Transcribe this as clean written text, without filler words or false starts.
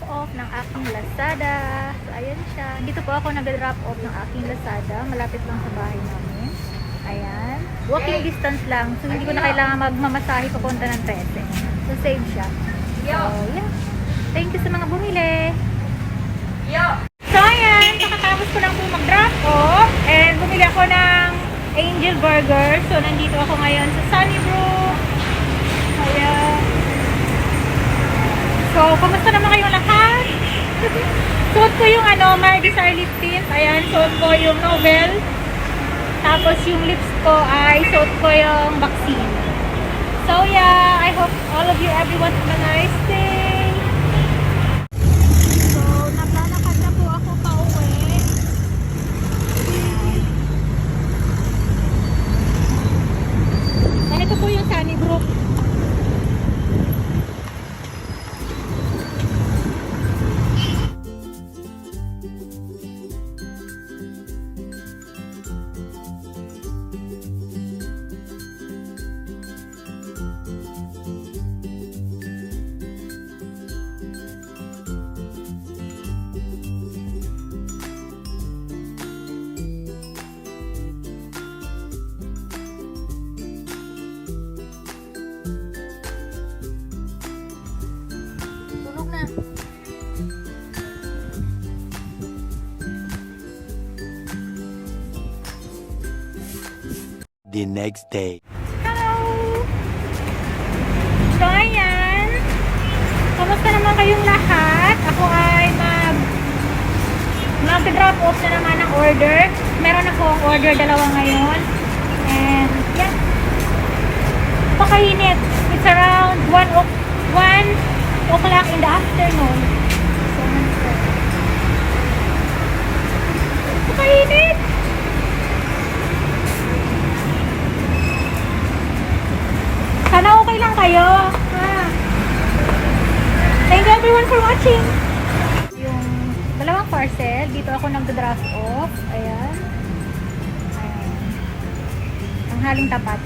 off ng aking Lazada. So, ayan siya. Dito po ako nag-drop off ng aking Lazada. Malapit lang sa bahay namin. Ayan. Walking distance lang. So, hindi ko na kailangan magmamasahe papunta ng 13. So, save siya. So, yeah. Thank you sa mga bumili. So, ayan. Nakatapos ko lang po mag-drop off. And bumili ako ng Angel Burger. So, nandito ako ngayon sa Sunnybrook. Ayan. So, kamusta naman kayong lahat? Suot ko yung My Desire Lip Tint. Ayan, suot ko yung Novel. Tapos yung lips ko ay suot ko yung vaccine. So, yeah. I hope all of you, everyone, have a nice day. So, naglalakad na po ako pa uwi. Ito po yung Sunnybrook. The next day. Hello! So, ayan. Kamusta naman kayong lahat? Ako ay mag-drop off na naman ng order. Meron ako ang order, dalawa ngayon. And, yeah. Pakainit. It's around 1 o'clock in the afternoon. So, pakainit! Sana okay lang kayo. Thank you everyone for watching. Yung dalawang parcel, dito ako nag-drop off. Ayan. Ayan. Ang haling tapat.